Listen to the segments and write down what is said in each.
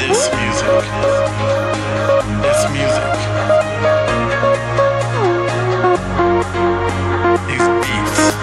This music is music. These beats.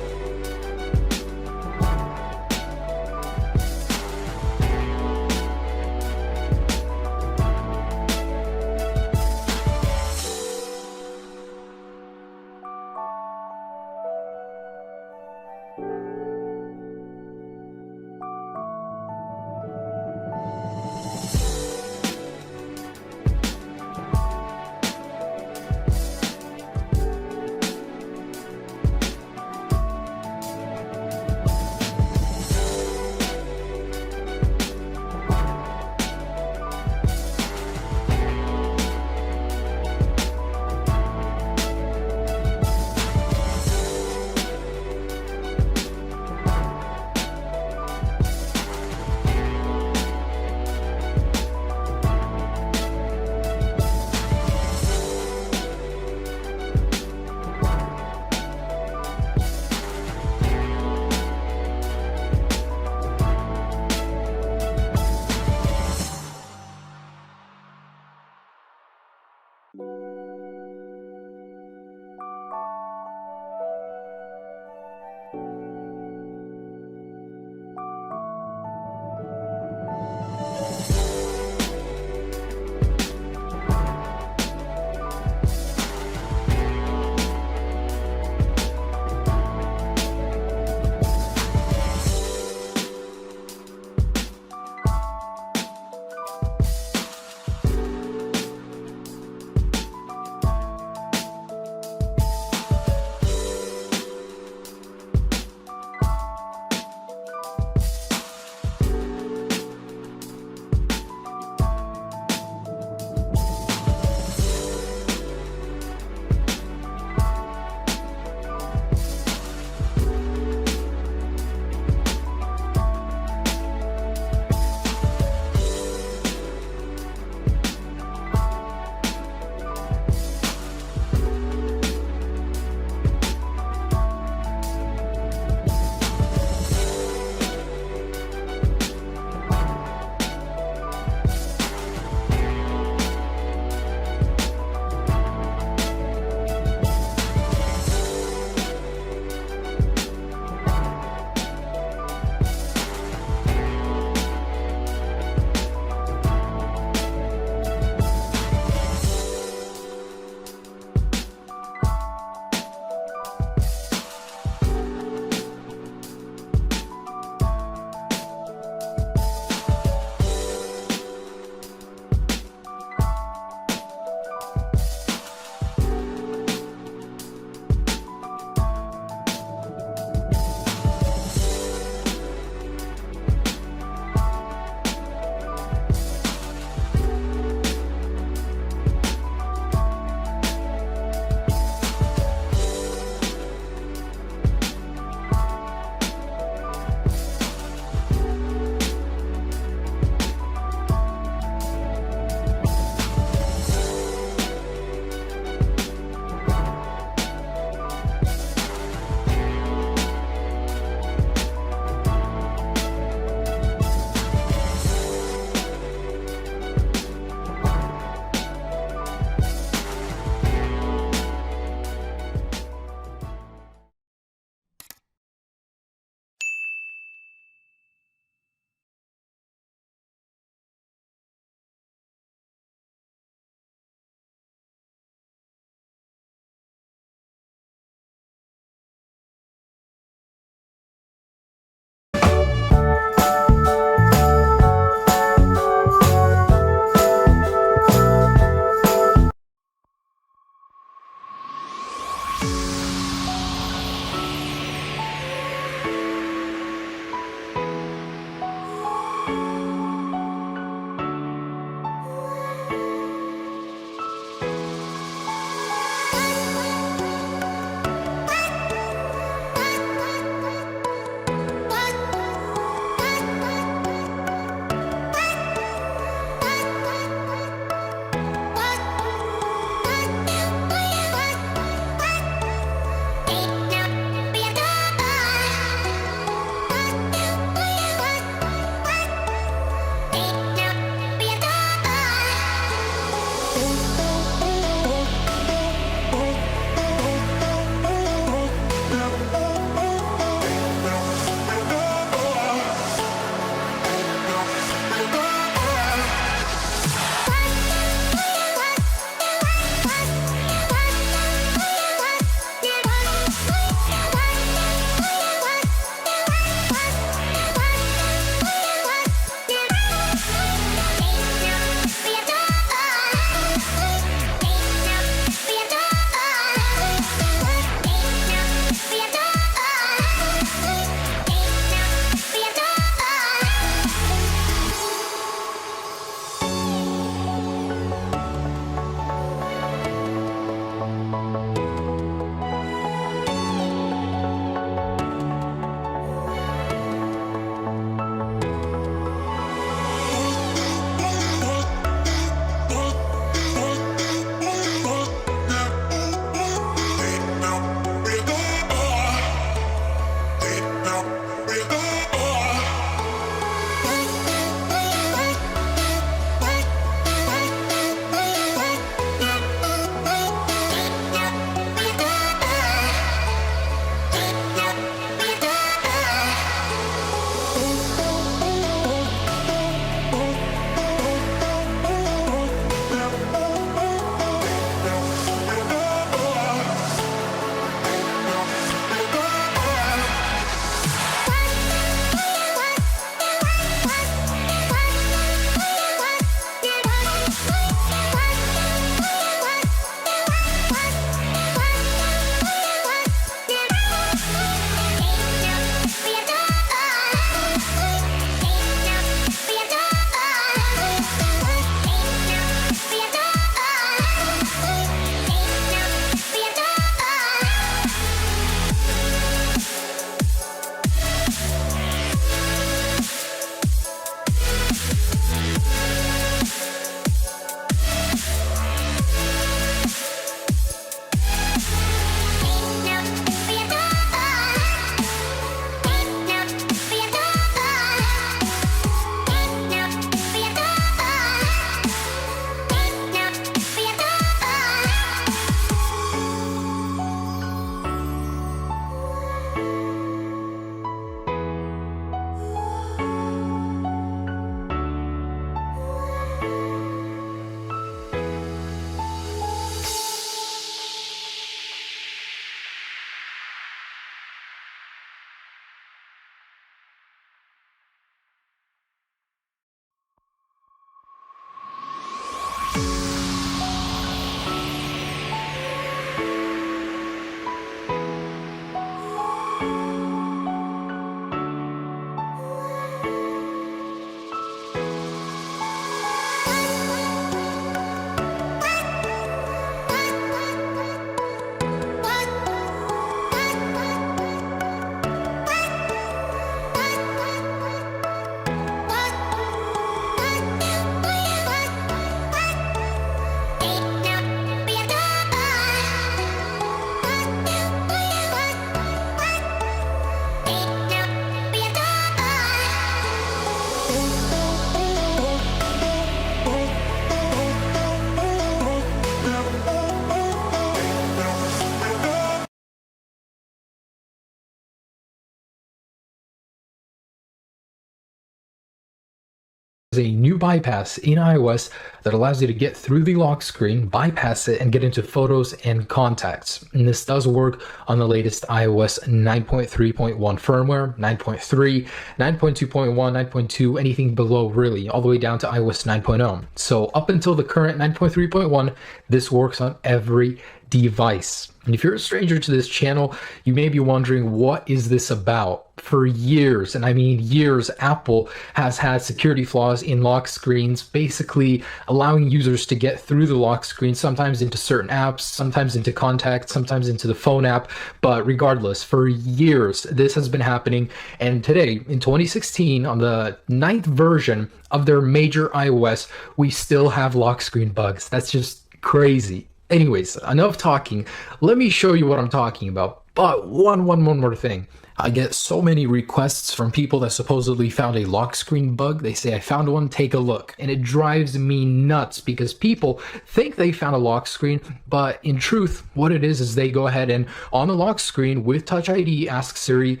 a new bypass in iOS that allows you to get through the lock screen, bypass it, and get into photos and contacts. And this does work on the latest iOS 9.3.1 firmware, 9.3, 9.2.1, 9.2, anything below really, all the way down to iOS 9.0. So up until the current 9.3.1, this works on every device. And if you're a stranger to this channel, you may be wondering, what is this about? For years, and I mean years, Apple has had security flaws in lock screens, basically allowing users to get through the lock screen, sometimes into certain apps, sometimes into contacts, sometimes into the phone app. But regardless, for years, this has been happening. And today, in 2016, on the 9th version of their major iOS, we still have lock screen bugs. That's just crazy. Anyways, enough talking. Let me show you what I'm talking about. But one more thing. I get so many requests from people that supposedly found a lock screen bug. They say, I found one, take a look. And it drives me nuts because people think they found a lock screen, but in truth, what it is they go ahead and on the lock screen with Touch ID, ask Siri,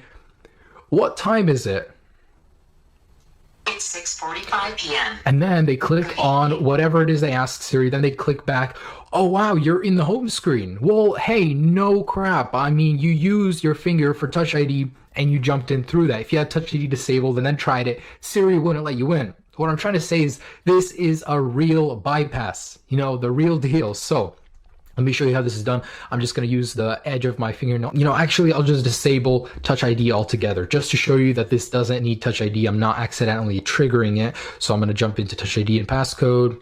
what time is it? It's 6:45 p.m. And then they click on whatever it is they ask Siri. Then they click back. Oh, wow, you're in the home screen. Well, hey, no crap. I mean, you used your finger for Touch ID and you jumped in through that. If you had Touch ID disabled and then tried it, Siri wouldn't let you in. What I'm trying to say is this is a real bypass, you know, the real deal. So let me show you how this is done. I'm just going to use the edge of my fingernail. Actually, I'll just disable Touch ID altogether just to show you that this doesn't need Touch ID. I'm not accidentally triggering it. So I'm going to jump into Touch ID and passcode.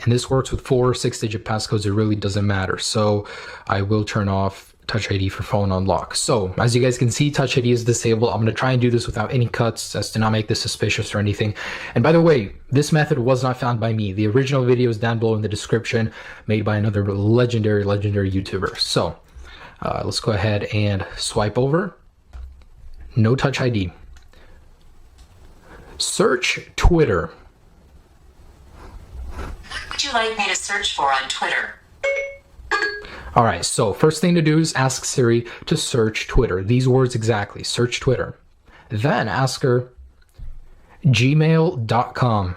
And this works with 4 or 6-digit passcodes. It really doesn't matter. So I will turn off Touch ID for phone unlock. So as you guys can see, Touch ID is disabled. I'm going to try and do this without any cuts as to not make this suspicious or anything. And by the way, this method was not found by me. The original video is down below in the description, made by another legendary YouTuber. So let's go ahead and swipe over. No Touch ID. Search Twitter. What would you like me to search for on Twitter? All right, so first thing to do is ask Siri to search Twitter. These words exactly, search Twitter. Then ask her gmail.com.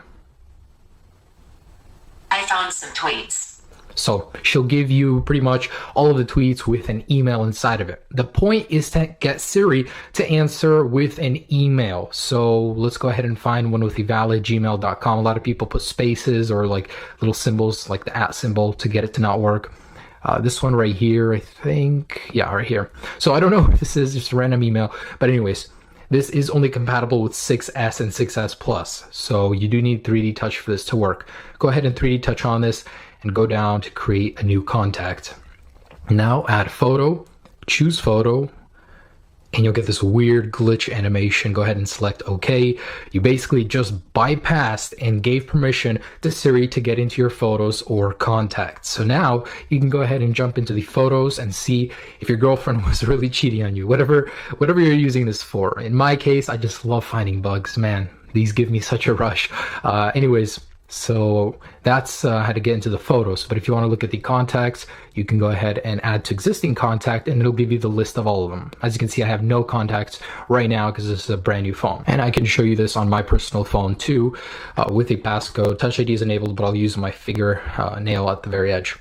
I found some tweets. So she'll give you pretty much all of the tweets with an email inside of it. The point is to get Siri to answer with an email. So let's go ahead and find one with a valid gmail.com. A lot of people put spaces or like little symbols like the @ symbol to get it to not work. This one right here, I think. Yeah, right here. So I don't know if this is just a random email. But anyways, this is only compatible with 6S and 6S Plus. So you do need 3D Touch for this to work. Go ahead and 3D Touch on this and go down to create a new contact. Now add photo, choose photo, and you'll get this weird glitch animation. Go ahead and select OK. You basically just bypassed and gave permission to Siri to get into your photos or contacts. So now you can go ahead and jump into the photos and see if your girlfriend was really cheating on you, whatever you're using this for. In my case, I just love finding bugs, man. These give me such a rush. Anyways, so that's how to get into the photos. But if you want to look at the contacts, you can go ahead and add to existing contact and it'll give you the list of all of them. As you can see, I have no contacts right now because this is a brand new phone. And I can show you this on my personal phone too with a passcode. Touch ID is enabled, but I'll use my finger nail at the very edge.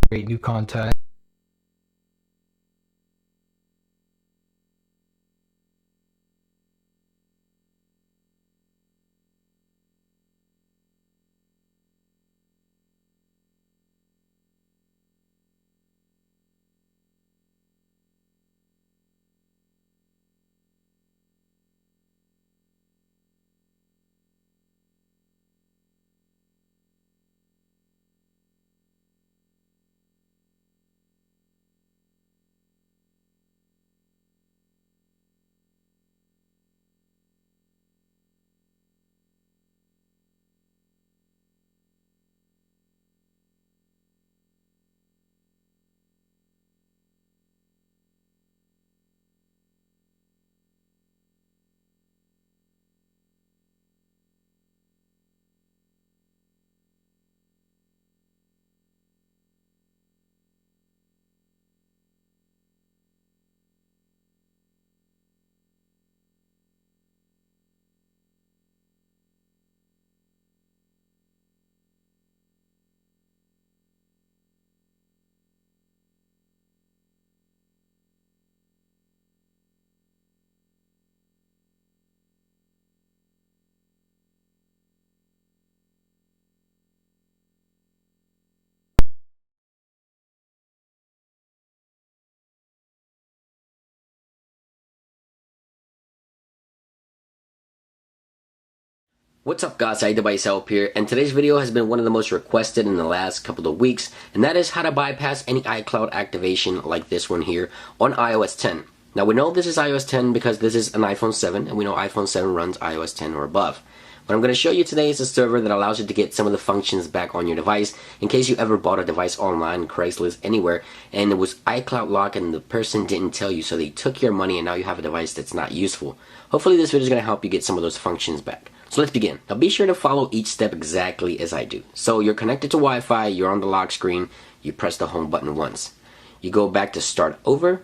Create new contact. What's up guys, Xampp here, and today's video has been one of the most requested in the last couple of weeks, and that is how to bypass any iCloud activation like this one here on iOS 10. Now we know this is iOS 10 because this is an iPhone 7, and we know iPhone 7 runs iOS 10 or above. What I'm going to show you today is a server that allows you to get some of the functions back on your device in case you ever bought a device online, Craigslist, anywhere, and it was iCloud locked and the person didn't tell you, so they took your money and now you have a device that's not useful. Hopefully this video is going to help you get some of those functions back. So let's begin. Now be sure to follow each step exactly as I do. So you're connected to Wi-Fi, you're on the lock screen, you press the home button once. You go back to start over,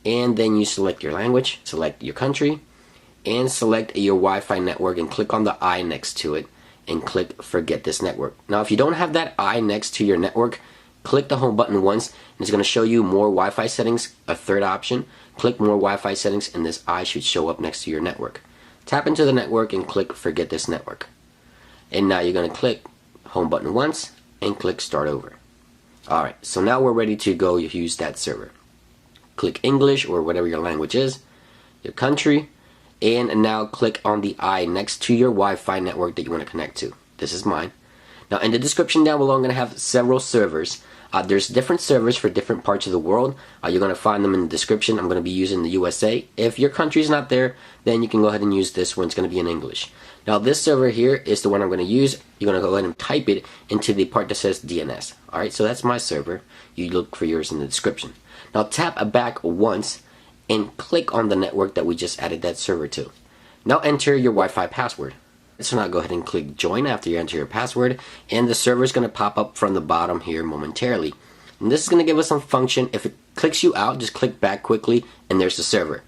and then you select your language, select your country, and select your Wi-Fi network and click on the I next to it and click forget this network. Now if you don't have that I next to your network, click the home button once and it's going to show you more Wi-Fi settings, a third option. Click more Wi-Fi settings and this I should show up next to your network. Tap into the network and click forget this network. And now you're going to click home button once and click start over. Alright, so now we're ready to go use that server. Click English or whatever your language is, your country, and now click on the I next to your Wi-Fi network that you want to connect to. This is mine. Now in the description down below I'm going to have several servers. There's different servers for different parts of the world. You're going to find them in the description. I'm going to be using the USA. If your country's not there, then you can go ahead and use this one. It's going to be in English. Now this server here is the one I'm going to use. You're going to go ahead and type it into the part that says DNS. Alright, so that's my server. You look for yours in the description. Now tap back once and click on the network that we just added that server to. Now enter your Wi-Fi password. So now go ahead and click join after you enter your password, and the server is going to pop up from the bottom here momentarily. And this is going to give us some function. If it clicks you out, just click back quickly and there's the server.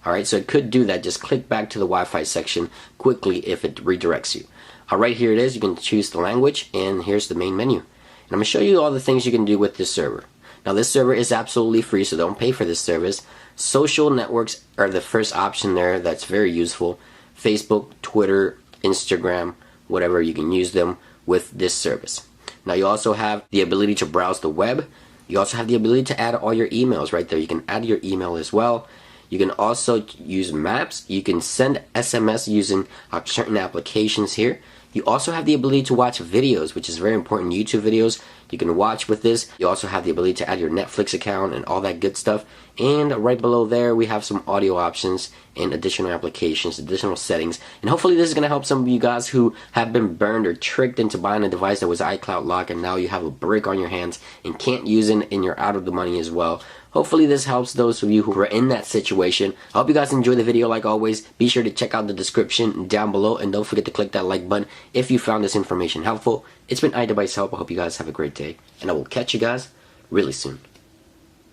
Alright, so it could do that. Just click back to the Wi-Fi section quickly if it redirects you. Alright, here it is. You can choose the language and here's the main menu. And I'm going to show you all the things you can do with this server. Now this server is absolutely free, so don't pay for this service. Social networks are the first option there. That's very useful. Facebook, Twitter, Instagram, whatever, you can use them with this service. Now you also have the ability to browse the web. You also have the ability to add all your emails right there. You can add your email as well. You can also use maps. You can send SMS using certain applications here. You also have the ability to watch videos, which is very important. YouTube videos you can watch with this. You also have the ability to add your Netflix account and all that good stuff. And right below there we have some audio options and additional applications, additional settings. And hopefully this is going to help some of you guys who have been burned or tricked into buying a device that was iCloud locked and now you have a brick on your hands and can't use it and you're out of the money as well. Hopefully this helps those of you who are in that situation. I hope you guys enjoy the video like always. Be sure to check out the description down below and don't forget to click that like button if you found this information helpful. It's been Xampp. I hope you guys have a great day and I will catch you guys really soon.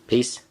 Peace.